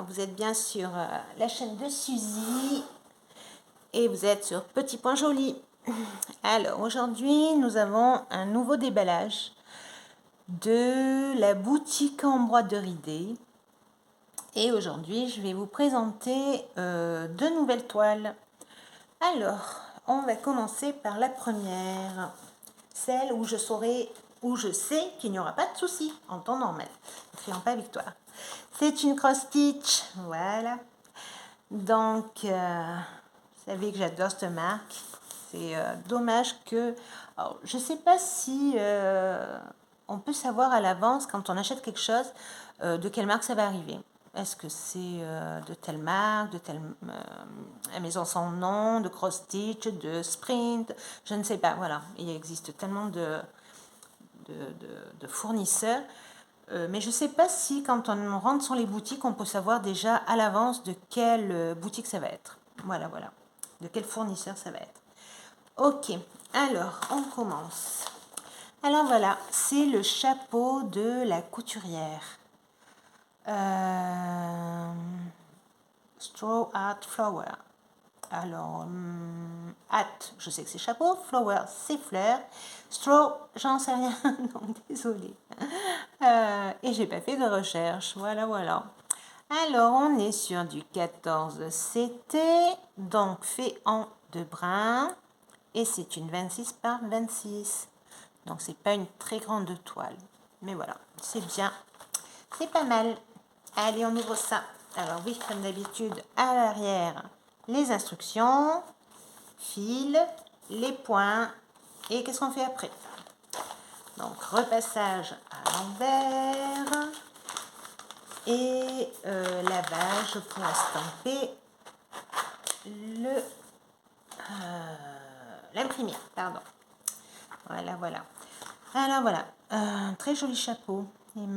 vous êtes bien sur la chaîne de Suzy et vous êtes sur Petit Point Joli. Alors aujourd'hui, nous avons un nouveau déballage de la boutique en broderie Day. Et aujourd'hui, je vais vous présenter deux nouvelles toiles. Alors, on va commencer par la première, celle où je sais qu'il n'y aura pas de souci en temps normal, ne criant pas victoire. C'est une cross stitch, voilà. Donc, vous savez que j'adore cette marque. C'est dommage que... Alors, je ne sais pas si on peut savoir à l'avance quand on achète quelque chose de quelle marque ça va arriver. Est-ce que c'est de telle marque, de telle maison sans nom, de cross stitch, de sprint, je ne sais pas. Voilà, il existe tellement de fournisseurs. Mais je ne sais pas si quand on rentre sur les boutiques, on peut savoir déjà à l'avance de quelle boutique ça va être. Voilà, voilà. De quel fournisseur ça va être. Ok, alors on commence. Alors voilà, c'est le chapeau de la couturière. Straw Art Flower. Alors, hat, je sais que c'est chapeau, flower, c'est fleurs, straw, j'en sais rien, donc désolée. Et j'ai pas fait de recherche, voilà, voilà. Alors, on est sur du 14 CT, donc fait en 2 brins, et c'est une 26 par 26. Donc, c'est pas une très grande toile, mais voilà, c'est bien, c'est pas mal. Allez, on ouvre ça. Alors oui, comme d'habitude, à l'arrière, les instructions, fil, les points, et qu'est-ce qu'on fait après? Donc, repassage à l'envers, et lavage pour estamper l'imprimé, pardon. Voilà, voilà. Alors voilà, très joli chapeau. Il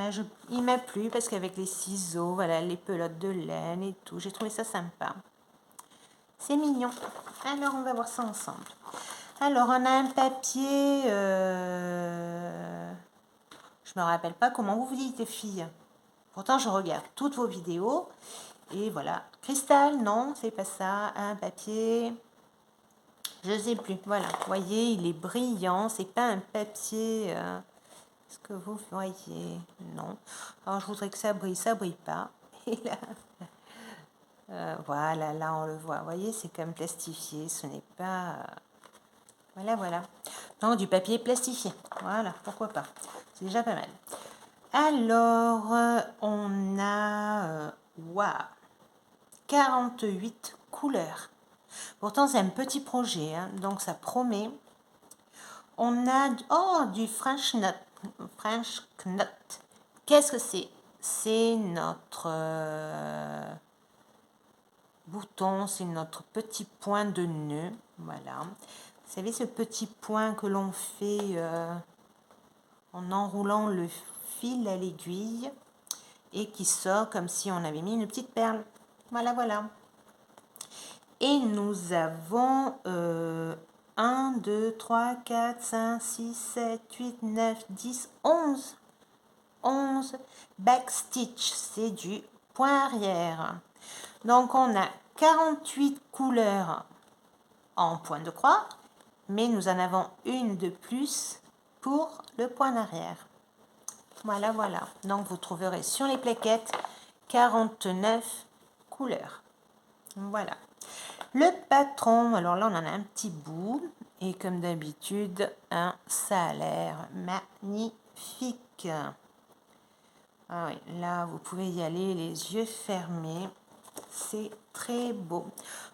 m'a plu parce qu'avec les ciseaux, voilà, les pelotes de laine et tout, j'ai trouvé ça sympa. C'est mignon. Alors, on va voir ça ensemble. Alors, on a un papier... je me rappelle pas comment vous dites, les filles. Pourtant, je regarde toutes vos vidéos. Et voilà. Cristal, non, c'est pas ça. Un papier... Je sais plus. Voilà. Vous voyez, il est brillant. C'est pas un papier... Est-ce que vous voyez? Non. Alors, je voudrais que ça brille pas. Et là... voilà, là on le voit. Vous voyez, c'est comme plastifié. Ce n'est pas... voilà, voilà. Non, du papier plastifié. Voilà, pourquoi pas. C'est déjà pas mal. Alors, on a... waouh, 48 couleurs. Pourtant, c'est un petit projet, hein, donc ça promet. On a... oh, du French Knot. French Knot. Qu'est-ce que c'est? C'est notre... bouton, c'est notre petit point de nœud, voilà. Vous savez ce petit point que l'on fait en enroulant le fil à l'aiguille et qui sort comme si on avait mis une petite perle. Voilà, voilà. Et nous avons 1, 2, 3, 4, 5, 6, 7, 8, 9, 10, 11. 11 backstitch, c'est du point arrière. Donc, on a 48 couleurs en point de croix, mais nous en avons une de plus pour le point d'arrière. Voilà, voilà. Donc, vous trouverez sur les plaquettes 49 couleurs. Voilà. Le patron, alors là, on en a un petit bout. Et comme d'habitude, hein, ça a l'air magnifique. Ah oui, là, vous pouvez y aller les yeux fermés. C'est très beau.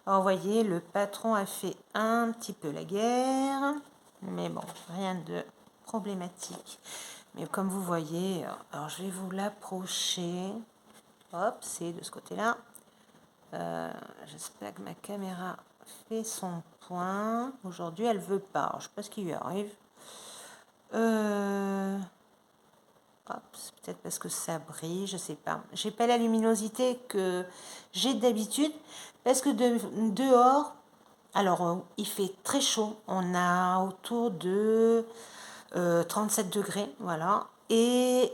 Alors, vous voyez, le patron a fait un petit peu la guerre. Mais bon, rien de problématique. Mais comme vous voyez, alors je vais vous l'approcher. Hop, c'est de ce côté-là. J'espère que ma caméra fait son point. Aujourd'hui, elle veut pas. Alors, je ne sais pas ce qui lui arrive. Hop, c'est peut-être parce que ça brille, je sais pas. J'ai pas la luminosité que j'ai d'habitude parce que dehors, alors il fait très chaud. On a autour de 37 degrés, voilà. Et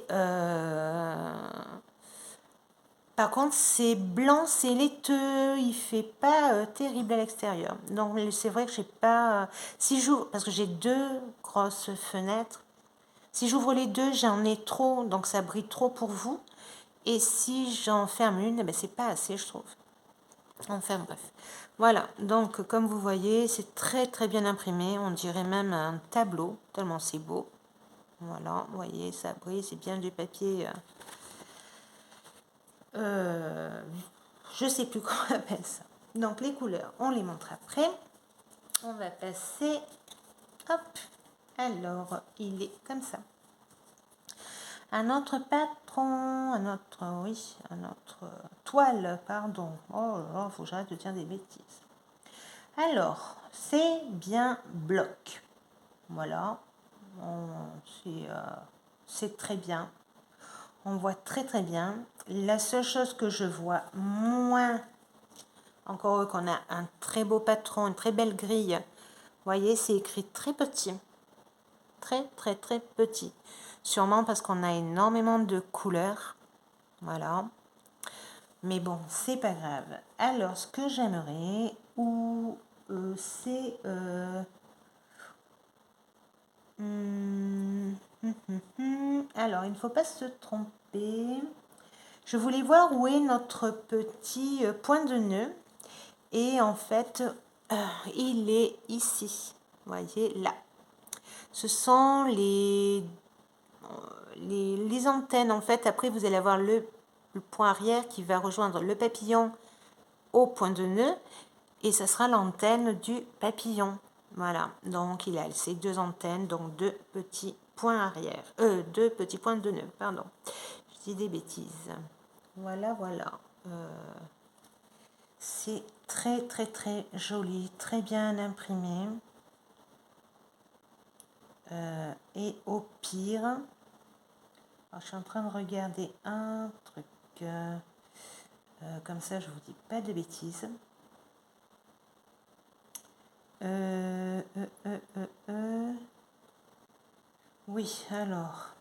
Par contre, c'est blanc, c'est laiteux, il fait pas terrible à l'extérieur. Donc c'est vrai que j'ai pas... si j'ouvre, parce que j'ai deux grosses fenêtres, si j'ouvre les deux, j'en ai trop, donc ça brille trop pour vous. Et si j'en ferme une, eh ben, c'est pas assez, je trouve. Enfin bref. Voilà, donc comme vous voyez, c'est très très bien imprimé. On dirait même un tableau, tellement c'est beau. Voilà, vous voyez, ça brille, c'est bien du papier. Je sais plus comment on appelle ça. Donc les couleurs, on les montre après. On va passer, hop, alors il est comme ça. Un autre patron, un autre, oui, un autre toile, pardon. Oh là là, faut que j'arrête de dire des bêtises. Alors, c'est bien bloc. Voilà, c'est très bien. On voit très très bien. La seule chose que je vois moins, encore heureux qu'on a un très beau patron, une très belle grille. Vous voyez, c'est écrit très petit. Très très très petit. Sûrement parce qu'on a énormément de couleurs. Voilà. Mais bon, c'est pas grave. Alors, ce que j'aimerais, c'est... alors, il ne faut pas se tromper. Je voulais voir où est notre petit point de nœud. Et en fait, il est ici. Vous voyez, là. Ce sont les antennes. En fait, après, vous allez avoir le point arrière qui va rejoindre le papillon au point de nœud. Et ça sera l'antenne du papillon. Voilà. Donc, il a ces deux antennes, donc deux petits points arrière. Deux petits points de nœud, pardon. Je dis des bêtises. Voilà, voilà. C'est très, très, très joli, très bien imprimé. Et au pire, alors, je suis en train de regarder un truc. Comme ça, je vous dis pas de bêtises. Oui, alors,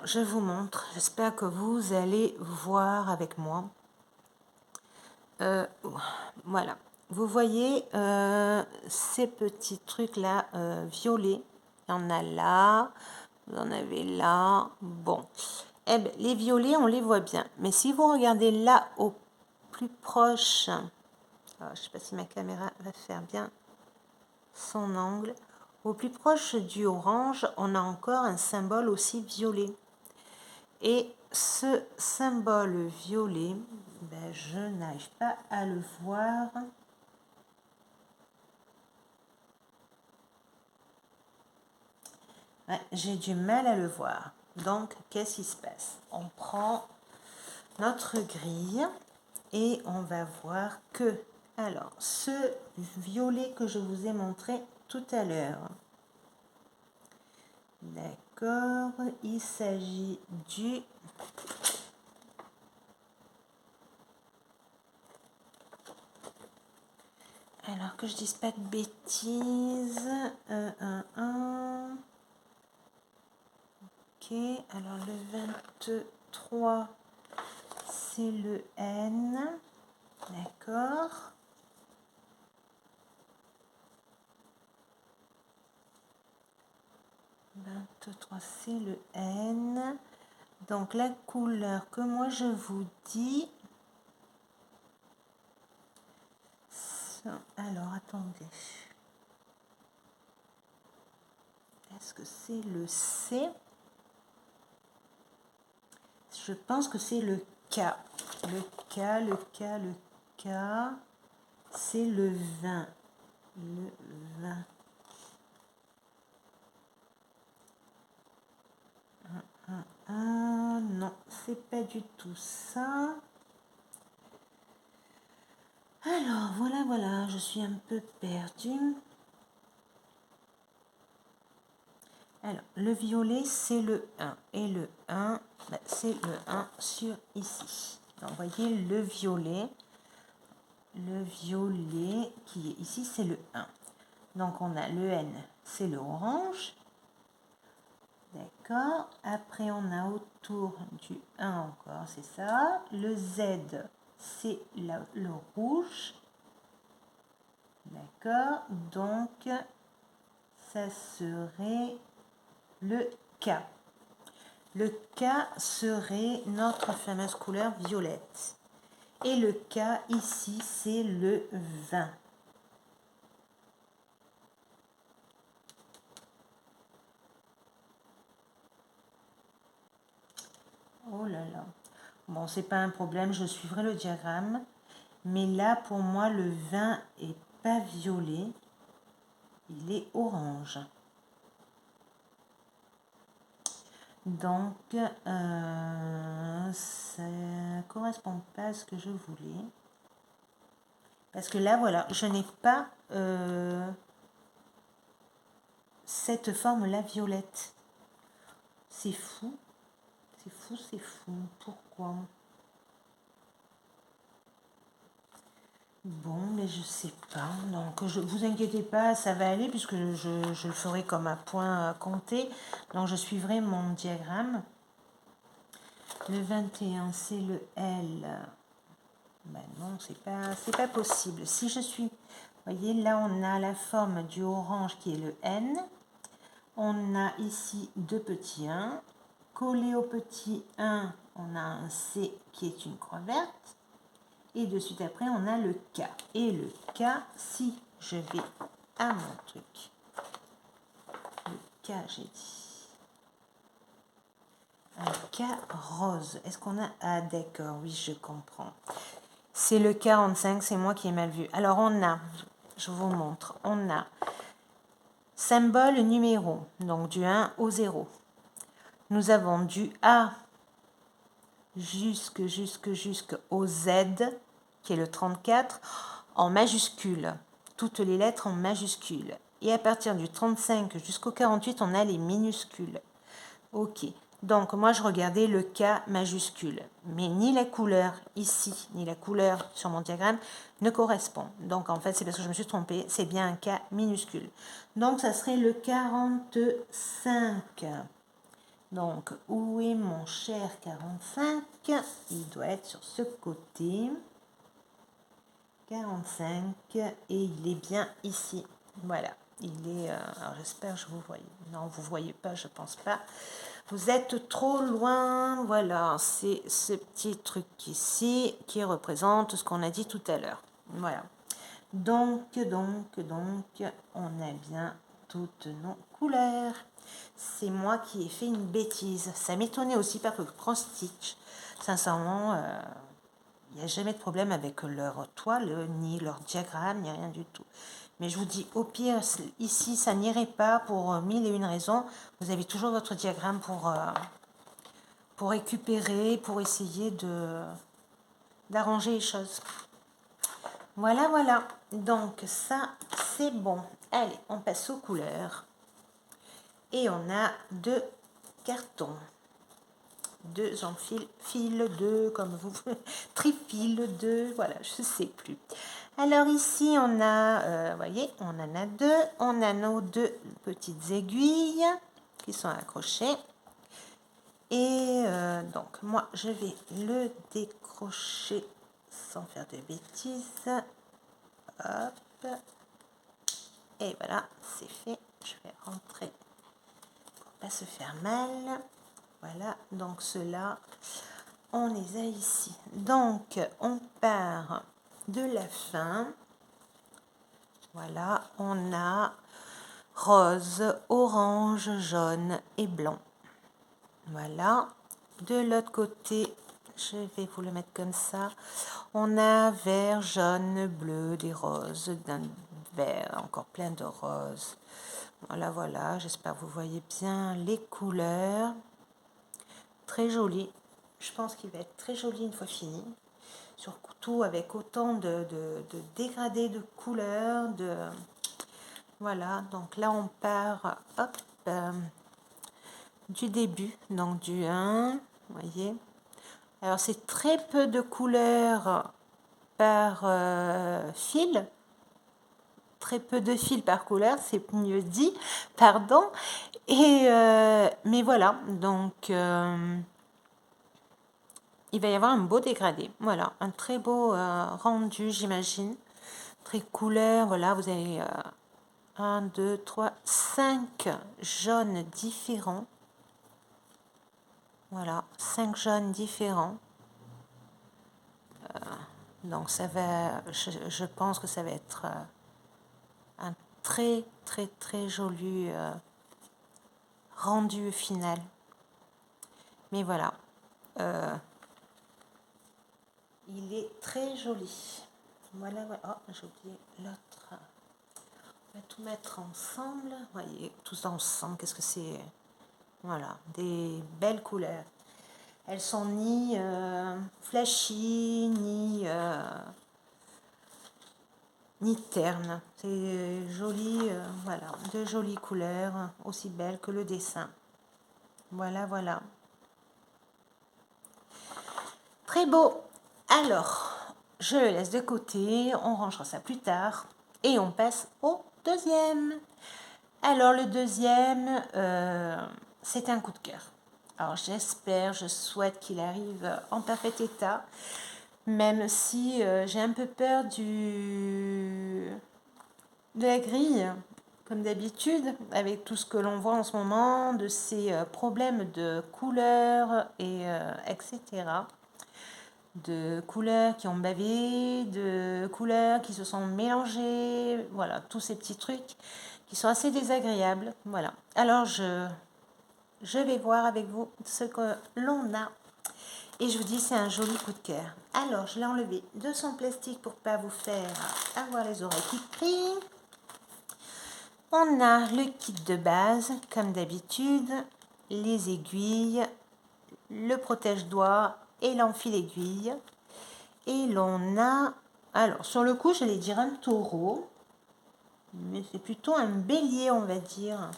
je vous montre. J'espère que vous allez voir avec moi. Voilà. Vous voyez ces petits trucs-là violets. Il y en a là. Vous en avez là. Bon. Eh bien, les violets, on les voit bien. Mais si vous regardez là au plus proche... Alors, je ne sais pas si ma caméra va faire bien son angle. Au plus proche du orange, on a encore un symbole aussi violet. Et ce symbole violet, ben, je n'arrive pas à le voir. Ouais, j'ai du mal à le voir. Donc, qu'est-ce qui se passe? On prend notre grille et on va voir que, alors, ce violet que je vous ai montré tout à l'heure, d'accord, il s'agit du... Alors que je dise pas de bêtises. Ok, alors le 23, c'est le N. D'accord. « 23, c'est le N. Donc la couleur que moi je vous dis... Alors, attendez. Est-ce que c'est le C? Je pense que c'est le K. Le K, c'est le 20. Le 20. Non, c'est pas du tout ça. Alors, voilà, je suis un peu perdue. Alors, le violet, c'est le 1. Et le 1, c'est le 1 sur ici. Donc, vous voyez, le violet qui est ici, c'est le 1. Donc, on a le N, c'est le orange. D'accord. Après, on a autour du 1 encore, c'est ça. Le Z, c'est le rouge. D'accord. Donc, ça serait le K. Le K serait notre fameuse couleur violette. Et le K ici, c'est le 20. Oh là là. Bon, c'est pas un problème, je suivrai le diagramme. Mais là, pour moi, le 20 est pas violet. Il est orange. Donc, ça ne correspond pas à ce que je voulais. Parce que là, voilà, je n'ai pas cette forme-là violette. C'est fou. C'est fou, c'est fou. Pourquoi? Bon, mais je sais pas. Donc, vous inquiétez pas, ça va aller puisque je le ferai comme un point compté. Donc, je suivrai mon diagramme. Le 21, c'est le L. Ben non, c'est pas possible. Si je suis... Vous voyez, là, on a la forme du orange qui est le N. On a ici deux petits 1. Collé au petit 1, on a un C qui est une croix verte. Et de suite après, on a le K. Et le K, si je vais à mon truc, le K, j'ai dit. Un K rose. Est-ce qu'on a... Ah, d'accord, oui, je comprends. C'est le 45, c'est moi qui ai mal vu. Alors, on a, je vous montre, on a symbole numéro, donc du 1 au 0. Nous avons du A jusqu'au Z, qui est le 34, en majuscule. Toutes les lettres en majuscule. Et à partir du 35 jusqu'au 48, on a les minuscules. Ok. Donc, moi, je regardais le K majuscule. Mais ni la couleur ici, ni la couleur sur mon diagramme ne correspond. Donc, en fait, c'est parce que je me suis trompée. C'est bien un K minuscule. Donc, ça serait le 45. Donc, où est mon cher 45? Il doit être sur ce côté. 45. Et il est bien ici. Voilà. Il est... alors, j'espère que je vous voyez. Non, vous ne voyez pas, je ne pense pas. Vous êtes trop loin. Voilà, c'est ce petit truc ici qui représente ce qu'on a dit tout à l'heure. Voilà. Donc, on a bien toutes nos couleurs. C'est moi qui ai fait une bêtise. Ça m'étonnait aussi par le cross-stitch. Sincèrement, il n'y a jamais de problème avec leur toile, ni leur diagramme, ni rien du tout. Mais je vous dis, au pire, ici, ça n'irait pas pour 1001 raisons. Vous avez toujours votre diagramme pour récupérer, pour essayer d'arranger les choses. Voilà, voilà. Donc, ça, c'est bon. Allez, on passe aux couleurs. Et on a deux cartons. Deux en fil, deux, comme vous... trifil, deux, voilà, je ne sais plus. Alors ici, on a, vous voyez, on en a deux. On a nos deux petites aiguilles qui sont accrochées. Et donc, moi, je vais le décrocher sans faire de bêtises. Hop. Et voilà, c'est fait. Je vais rentrer pour pas se faire mal. Voilà, donc ceux-là, on les a ici. Donc, on part de la fin. Voilà, on a rose, orange, jaune et blanc. Voilà. De l'autre côté, je vais vous le mettre comme ça. On a vert, jaune, bleu, des roses, d'un vert, encore plein de roses. Voilà, voilà. J'espère que vous voyez bien les couleurs. Très joli. Je pense qu'il va être très joli une fois fini. Surtout avec autant de dégradés de couleurs. Voilà, donc là on part hop, du début, donc du 1, vous voyez. Alors c'est très peu de couleurs par fil. très peu de fils par couleur, c'est mieux dit, pardon. Et mais voilà, donc il va y avoir un beau dégradé. Voilà, un très beau rendu, j'imagine. Très couleur, voilà, vous avez 1, 2, 3, 5 jaunes différents. Voilà, 5 jaunes différents. Donc ça va, je pense que ça va être un très très très joli rendu final. Mais voilà, il est très joli. Voilà, voilà. Oh, j'ai oublié l'autre. On va tout mettre ensemble. Voyez, tous ensemble, qu'est-ce que c'est? Voilà, des belles couleurs. Elles sont ni flashy, ni ternes. C'est joli, voilà, de jolies couleurs, aussi belles que le dessin. Voilà, voilà. Très beau. Alors, je le laisse de côté, on rangera ça plus tard et on passe au deuxième. Alors, le deuxième, c'est un coup de cœur. Alors, j'espère, je souhaite qu'il arrive en parfait état, même si j'ai un peu peur de la grille, comme d'habitude, avec tout ce que l'on voit en ce moment, de ces problèmes de couleurs, et etc. De couleurs qui ont bavé, de couleurs qui se sont mélangées, voilà, tous ces petits trucs qui sont assez désagréables. Voilà. Alors, je vais voir avec vous ce que l'on a. Et je vous dis, c'est un joli coup de cœur. Alors, je l'ai enlevé de son plastique pour ne pas vous faire avoir les oreilles qui crient. On a le kit de base, comme d'habitude, les aiguilles, le protège-doigts et l'enfile-aiguille. Et l'on a, alors sur le coup, j'allais dire un taureau, mais c'est plutôt un bélier, on va dire.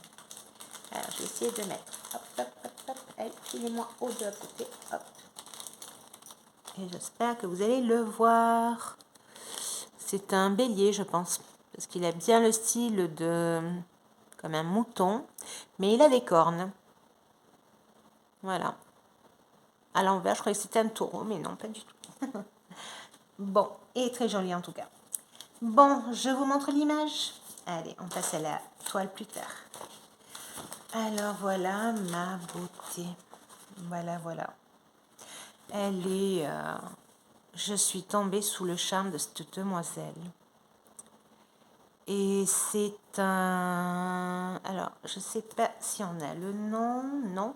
Alors, je vais essayer de mettre, hop, hop, hop, hop, allez, filez-moi au de côté, hop. Et j'espère que vous allez le voir. C'est un bélier, je pense, parce qu'il a bien le style de, comme un mouton, mais il a des cornes. Voilà. À l'envers, je croyais que c'était un taureau, mais non, pas du tout. Bon, et très joli en tout cas. Bon, je vous montre l'image. Allez, on passe à la toile plus tard. Alors voilà ma beauté. Voilà, voilà. Elle est... je suis tombée sous le charme de cette demoiselle. Et c'est un... Alors, je ne sais pas si on a le nom, non.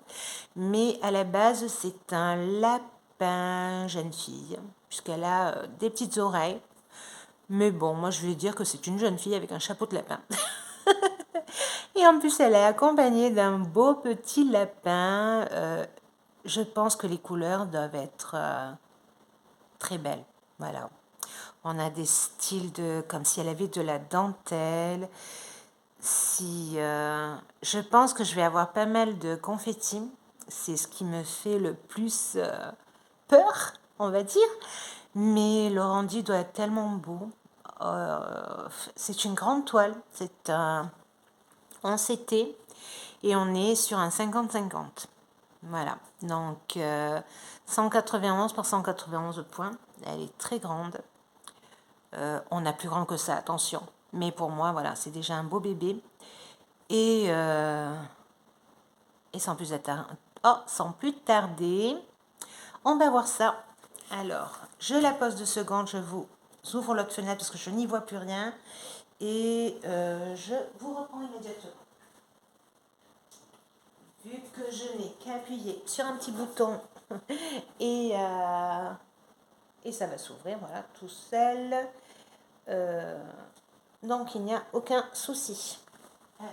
Mais à la base, c'est un lapin jeune fille, puisqu'elle a des petites oreilles. Mais bon, moi je vais dire que c'est une jeune fille avec un chapeau de lapin. Et en plus, elle est accompagnée d'un beau petit lapin. Je pense que les couleurs doivent être très belles. Voilà. On a des styles de, comme si elle avait de la dentelle. Si, je pense que je vais avoir pas mal de confettis. C'est ce qui me fait le plus peur, on va dire. Mais le rendu doit être tellement beau. C'est une grande toile. C'est un en CT et on est sur un 50-50. Voilà. Donc 191 par 191 points. Elle est très grande. On a plus grand que ça, attention. Mais pour moi, voilà, c'est déjà un beau bébé. Et sans plus tarder, on va voir ça. Alors, je la pose 2 secondes, je vous ouvre l'autre fenêtre parce que je n'y vois plus rien. Et je vous reprends immédiatement. Vu que je n'ai qu'à appuyer sur un petit bouton et ça va s'ouvrir, voilà, tout seul. Donc, il n'y a aucun souci. Alors,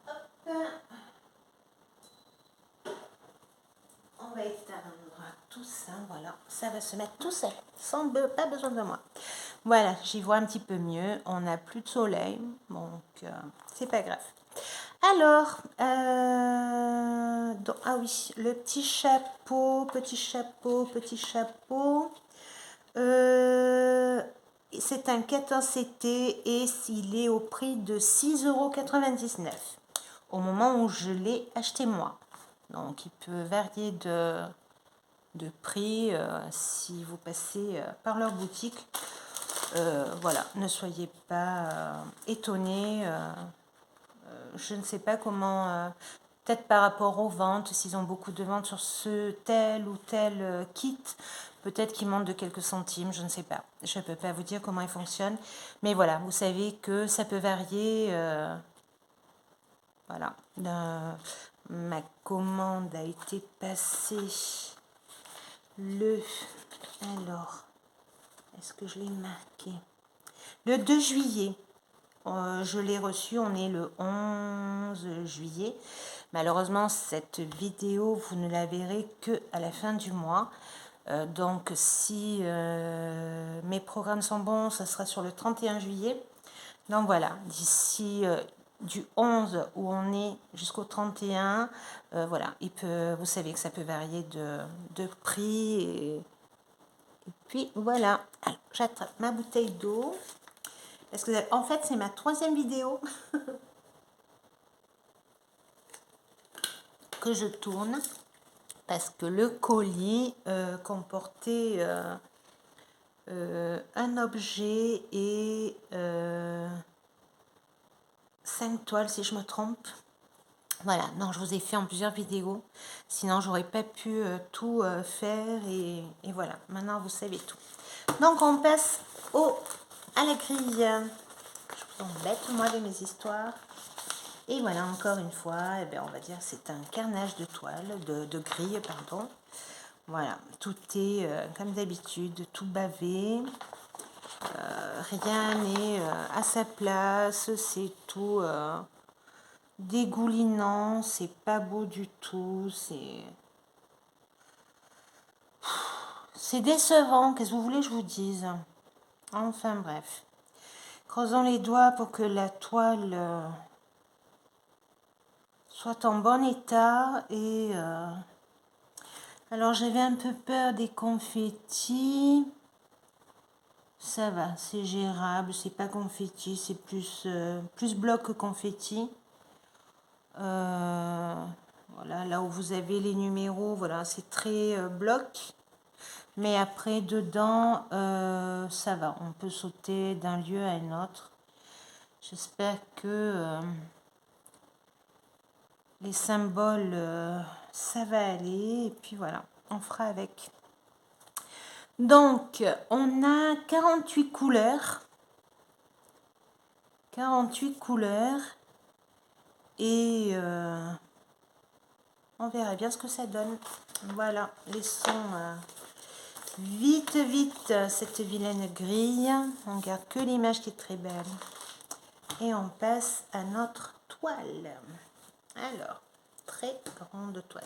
hop. On va éteindre tout ça, voilà. Ça va se mettre tout seul, pas besoin de moi. Voilà, j'y vois un petit peu mieux. On n'a plus de soleil, donc c'est pas grave. Alors, ah oui, le petit chapeau. c'est un 14 CT et il est au prix de 6,99 € au moment où je l'ai acheté moi. Donc il peut varier de prix si vous passez par leur boutique. Voilà, ne soyez pas étonnés. Je ne sais pas comment, peut-être par rapport aux ventes, s'ils ont beaucoup de ventes sur ce tel ou tel kit, peut-être qu'ils montent de quelques centimes, je ne sais pas. Je ne peux pas vous dire comment il fonctionne. Mais voilà, vous savez que ça peut varier. Voilà. Ma commande a été passée le... Alors, est-ce que je l'ai marqué? Le 2 juillet. Je l'ai reçu, on est le 11 juillet. Malheureusement, cette vidéo, vous ne la verrez que à la fin du mois. Donc, si mes programmes sont bons, ça sera sur le 31 juillet. Donc voilà, d'ici du 11 où on est jusqu'au 31, voilà, vous savez que ça peut varier de prix. Et puis voilà, alors j'attrape ma bouteille d'eau. Parce que en fait, c'est ma 3e vidéo que je tourne. Parce que le colis comportait un objet et 5 toiles si je me trompe. Voilà, non, je vous ai fait en plusieurs vidéos. Sinon, j'aurais pas pu tout faire. Et voilà, maintenant vous savez tout. Donc, on passe à la grille. Je vous embête, moi, avec mes histoires. Et voilà, encore une fois, eh bien, on va dire que c'est un carnage de toile, de grille, pardon. Voilà, tout est comme d'habitude, tout bavé. Rien n'est à sa place, c'est tout dégoulinant, c'est pas beau du tout, c'est décevant, qu'est-ce que vous voulez que je vous dise? Enfin bref, creusons les doigts pour que la toile soit en bon état. Et alors j'avais un peu peur des confettis. Ça va, c'est gérable, c'est pas confetti, c'est plus bloc que confetti. Voilà, là où vous avez les numéros, voilà, c'est très bloc. Mais après, dedans, ça va, on peut sauter d'un lieu à un autre. J'espère que les symboles, ça va aller. Et puis voilà, on fera avec. Donc, on a 48 couleurs. 48 couleurs. Et on verra bien ce que ça donne. Voilà, laissons vite cette vilaine grille. On garde que l'image qui est très belle. Et on passe à notre toile. Alors, très grande toile.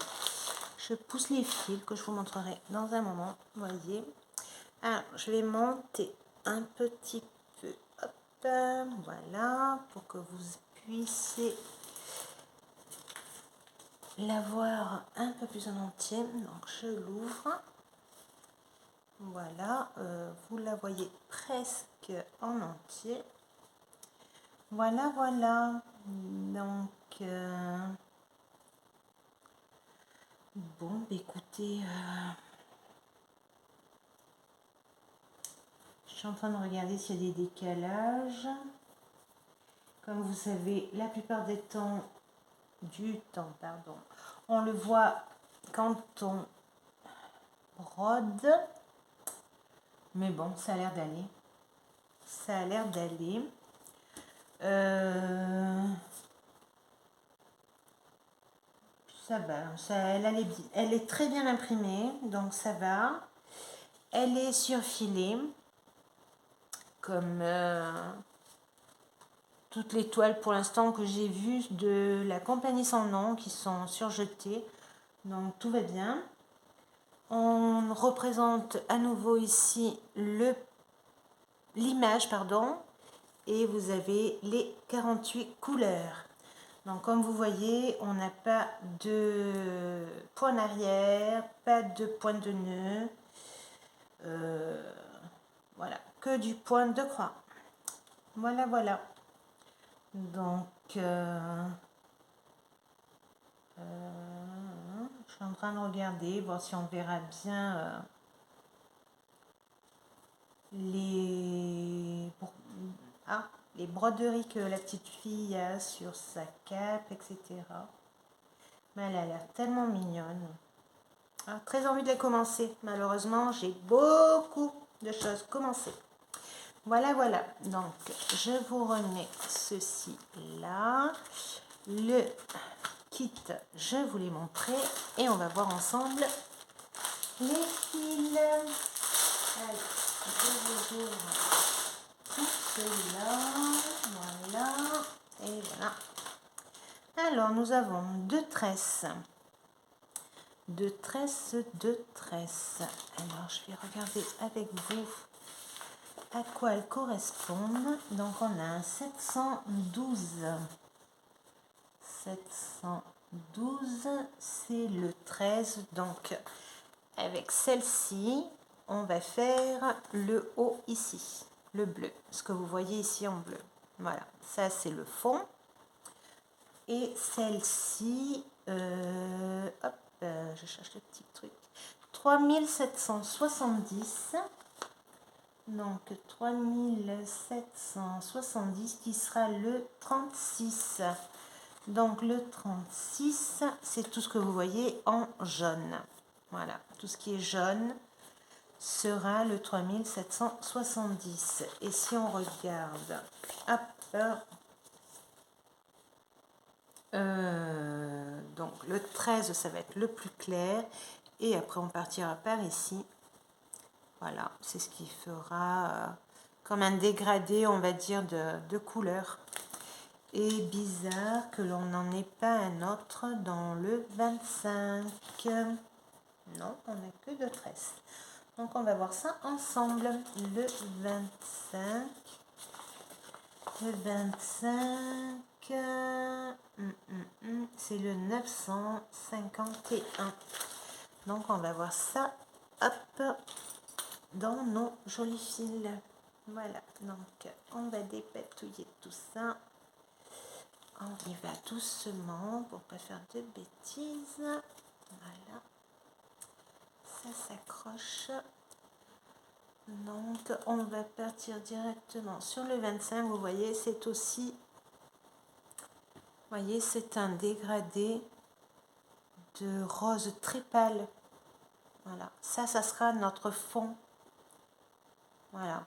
Je pousse les fils que je vous montrerai dans un moment. Voyez. Alors, je vais monter un petit peu. Hop, voilà, pour que vous puissiez la voir un peu plus en entier. Donc, je l'ouvre. Voilà, vous la voyez presque en entier. Voilà, voilà. Donc, bon, écoutez, je suis en train de regarder s'il y a des décalages. Comme vous savez, la plupart des temps, pardon, on le voit quand on brode. Mais bon, ça a l'air d'aller. Ça a l'air d'aller. Ça va. Elle est très bien imprimée, donc ça va. Elle est surfilée, comme toutes les toiles pour l'instant que j'ai vues de la compagnie sans nom qui sont surjetées. Donc tout va bien. On représente à nouveau ici l'image, pardon, et vous avez les 48 couleurs. Donc comme vous voyez, on n'a pas de point en arrière, pas de point de nœud. Voilà, que du point de croix. Voilà, voilà. Donc, je suis en train de regarder, voir si on verra bien les broderies que la petite fille a sur sa cape, etc. Mais elle a l'air tellement mignonne. Ah, très envie de les commencer. Malheureusement, j'ai beaucoup de choses commencées. Voilà, voilà. Donc, je vous remets ceci là. Le kit, je vous l'ai montré. Et on va voir ensemble les fils. Allez, je vous ouvre tout cela. Voilà. Et voilà. Alors, nous avons deux tresses. Deux tresses. Alors, je vais regarder avec vous à quoi elles correspondent. Donc, on a un 712. 712, c'est le 13. Donc, avec celle-ci, on va faire le haut ici, le bleu. Ce que vous voyez ici en bleu. Voilà, ça c'est le fond. Et celle-ci, hop, je cherche le petit truc. 3770. Donc 3770 qui sera le 36. Donc le 36, c'est tout ce que vous voyez en jaune. Voilà, tout ce qui est jaune sera le 3770. Et si on regarde, hop, donc le 13, ça va être le plus clair. Et après, on partira par ici. Voilà, c'est ce qui fera comme un dégradé, on va dire, de couleur. Et bizarre que l'on n'en ait pas un autre dans le 25. Non, on n'a que de 13. Donc, on va voir ça ensemble. Le 25. Le 25, c'est le 951. Donc, on va voir ça, hop, dans nos jolis fils. Voilà, donc on va dépatouiller tout ça. On y va doucement pour ne pas faire de bêtises. Voilà, ça s'accroche. Donc on va partir directement sur le 25. Vous voyez, c'est aussi, vous voyez, c'est un dégradé de rose très pâle. Voilà, ça sera notre fond. Voilà,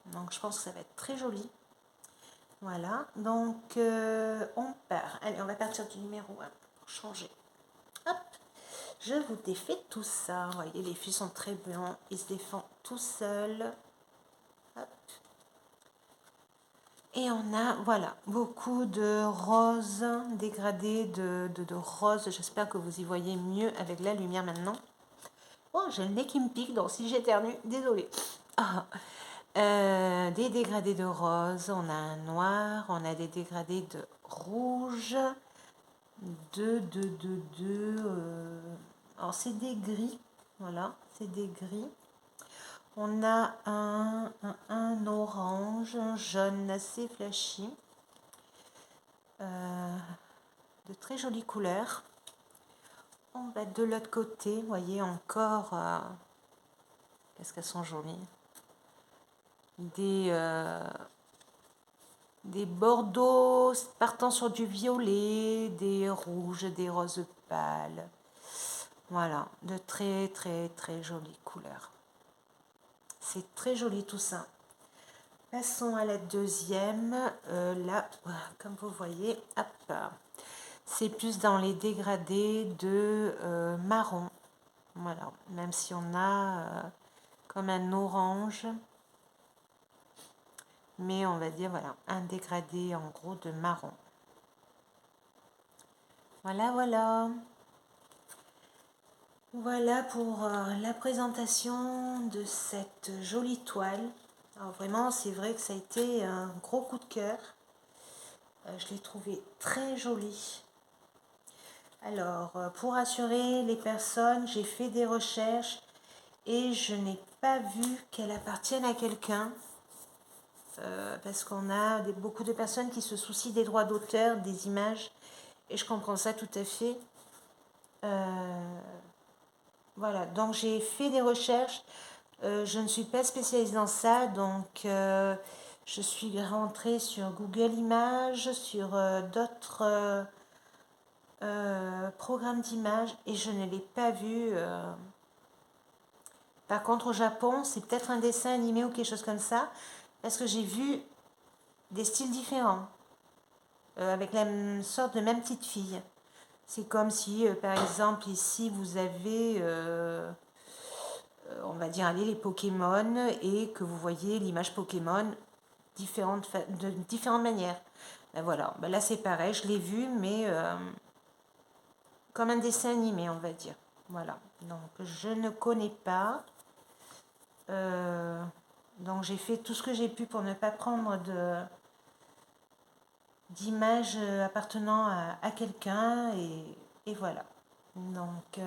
donc je pense que ça va être très joli. Voilà, donc on part. Allez, on va partir du numéro 1 pour changer. Hop, je vous défais tout ça. Vous voyez, les fils sont très blancs, ils se défendent tout seuls. Hop. Et on a, voilà, beaucoup de roses, dégradés de roses. J'espère que vous y voyez mieux avec la lumière maintenant. Oh, j'ai le nez qui me pique, donc si j'éternue, désolée. Ah. Des dégradés de rose, on a un noir, on a des dégradés de rouge, alors c'est des gris, voilà, c'est des gris. On a un orange, un jaune assez flashy, de très jolies couleurs. On va de l'autre côté, vous voyez encore, qu'est-ce qu'elles sont jolies. Des bordeaux partant sur du violet, des rouges, des roses pâles. Voilà, de très très très jolies couleurs. C'est très joli tout ça. Passons à la deuxième. Là, comme vous voyez, hop, c'est plus dans les dégradés de marron. Voilà, même si on a comme un orange. Mais on va dire, voilà, un dégradé en gros de marron. Voilà, voilà. Voilà pour la présentation de cette jolie toile. Alors vraiment, c'est vrai que ça a été un gros coup de cœur. Je l'ai trouvée très jolie. Alors, pour assurer les personnes, j'ai fait des recherches et je n'ai pas vu qu'elle appartienne à quelqu'un. parce qu'on a beaucoup de personnes qui se soucient des droits d'auteur, des images, et je comprends ça tout à fait. Voilà, donc j'ai fait des recherches. Je ne suis pas spécialisée dans ça, donc je suis rentrée sur Google Images, sur d'autres programmes d'images, et je ne l'ai pas vu. Par contre, au Japon, c'est peut-être un dessin animé ou quelque chose comme ça, parce que j'ai vu des styles différents, avec la sorte de même petite fille. C'est comme si, par exemple, ici, vous avez, on va dire, allez, les Pokémon, et que vous voyez l'image Pokémon de différentes manières. Ben voilà, ben là c'est pareil, je l'ai vu, mais comme un dessin animé, on va dire. Voilà, donc je ne connais pas. Donc j'ai fait tout ce que j'ai pu pour ne pas prendre d'images appartenant à quelqu'un, et voilà. Donc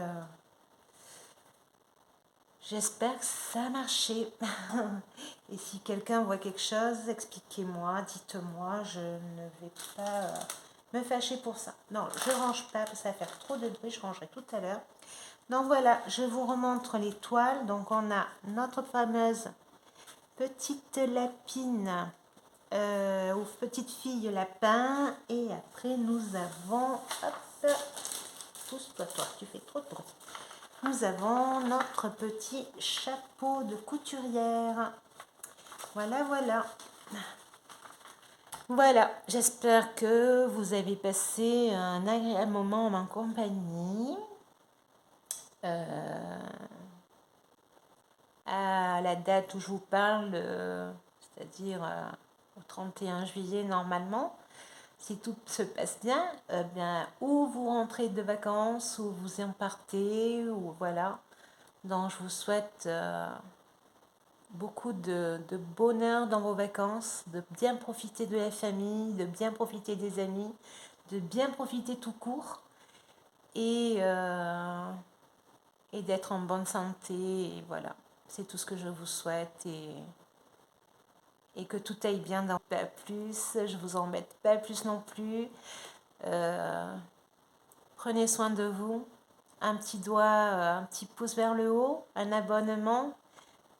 j'espère que ça a marché. Et si quelqu'un voit quelque chose, expliquez-moi, dites-moi, je ne vais pas me fâcher pour ça. Non, je ne range pas, ça va faire trop de bruit, je rangerai tout à l'heure. Donc voilà, je vous remontre les toiles. Donc on a notre fameuse petite lapine ou petite fille lapin. Et après nous avons, hop, pousse-toi, toi, tu fais trop de bruit. Nous avons notre petit chapeau de couturière. Voilà, voilà. Voilà, j'espère que vous avez passé un agréable moment en ma compagnie. À la date où je vous parle, c'est-à-dire au 31 juillet normalement, si tout se passe bien, bien, ou vous rentrez de vacances, ou vous en partez, ou voilà. Donc je vous souhaite beaucoup de bonheur dans vos vacances, de bien profiter de la famille, de bien profiter des amis, de bien profiter tout court, et d'être en bonne santé. Et voilà, c'est tout ce que je vous souhaite, et que tout aille bien dans pas plus. Je vous embête pas plus non plus. Prenez soin de vous. Un petit doigt, un petit pouce vers le haut, un abonnement,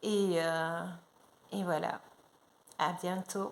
et voilà. À bientôt.